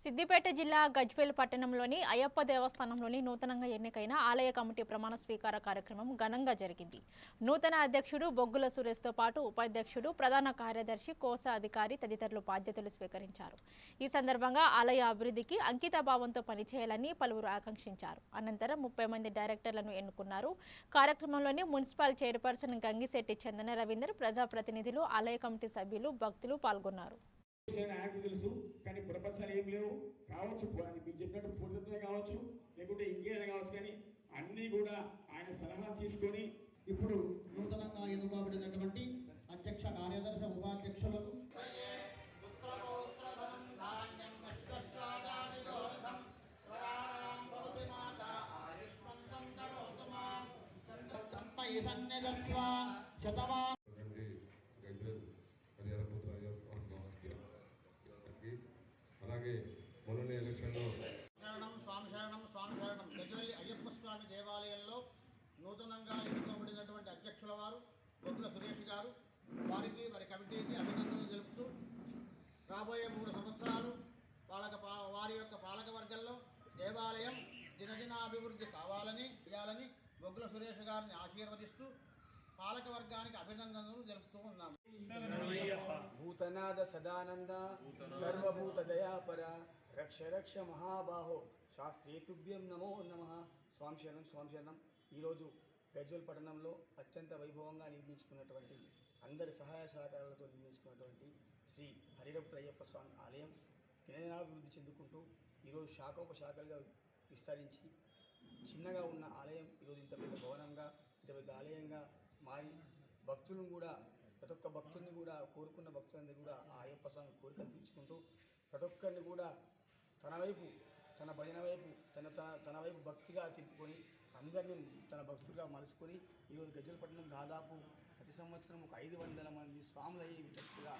సిద్దిపేట జిల్లా గజ్వేల్ పట్టణంలోని అయ్యప్ప దేవస్థానంలోని నూతనంగా ఎన్నికైన ఆలయ కమిటీ ప్రమాణ స్వీకార కార్యక్రమం ఘనంగా జరిగింది. నూతన అధ్యక్షుడు బొగ్గుల సురేష్తో పాటు ఉపాధ్యక్షుడు, ప్రధాన కార్యదర్శి, కోశ అధికారి తదితరులు బాధ్యతలు స్వీకరించారు. ఈ సందర్భంగా ఆలయ అభివృద్ధికి అంకిత భావంతో పనిచేయాలని పలువురు ఆకాంక్షించారు. అనంతరం 30 మంది డైరెక్టర్లను ఎన్నుకున్నారు. కార్యక్రమంలోని మున్సిపల్ చైర్పర్సన్ గంగిశెట్టి చందన రవీందర్, ప్రజాప్రతినిధులు, ఆలయ కమిటీ సభ్యులు, భక్తులు పాల్గొన్నారు. ఆయనకు తెలుసు, కానీ ప్రపంచాలు ఏం లేవు కావచ్చు, మీరు చెప్పినట్టు పూర్తిత్వమే కావచ్చు, లేకుంటే ఇంకేమైనా కావచ్చు, కానీ అన్నీ కూడా ఆయన సలహా తీసుకొని ఇప్పుడు నూతనంగా ఎన్నుకోబడినటువంటి అధ్యక్ష, కార్యదర్శి, ఉపాధ్యక్షులకు అలాగే మొన్న ఎలక్షన్లో స్వామి శరణం గజ్వేల్ అయ్యప్ప స్వామి దేవాలయంలో నూతనంగా ఎన్నుకోబడినటువంటి అధ్యక్షుల వారు బొగ్గుల సురేష్ గారు, వారికి వారి కమిటీకి అభినందనలు తెలుపుతూ రాబోయే 3 సంవత్సరాలు వారి యొక్క పాలక వర్గంలో దేవాలయం దినదినాభివృద్ధి చేయాలని బొగ్గుల సురేష్ గారిని ఆశీర్వదిస్తూ పాలక వర్గానికి అభినందనలు తెలుపుతూ ఉన్నాము. భూతనాద సదానంద సర్వభూత దయాపర రక్ష రక్ష మహాబాహో శాస్త్రేతుభ్యం నమో నమః. స్వామి శరణం. ఈరోజు గజ్వేల్ పట్టణంలో అత్యంత వైభవంగా నిర్మించుకున్నటువంటి, అందరి సహాయ సహకారాలతో నిర్మించుకున్నటువంటి శ్రీ హరిరపుత్రయ్యప్ప స్వామి ఆలయం దినదినాభివృద్ధి చెందుకుంటూ ఈరోజు శాఖోపశాఖలుగా విస్తరించి చిన్నగా ఉన్న ఆలయం ఈరోజు ఇంత పెద్ద భవనంగా, ఇంత పెద్ద ఆలయంగా మారి భక్తులను కూడా, ప్రతి ఒక్క భక్తుల్ని కూడా, కోరుకున్న భక్తులందరూ కూడా ఆ అయ్యప్ప స్వామి కోరికలు తీర్చుకుంటూ ప్రతి ఒక్కరిని కూడా తన వైపు, తన భజన వైపు, తన వైపు భక్తిగా తిప్పుకొని అందరినీ తన భక్తులుగా మలుచుకొని ఈరోజు గజ్వేల్ పట్టణం దాదాపు ప్రతి సంవత్సరం ఒక 500 మంది స్వాములు అయ్యేటట్టుగా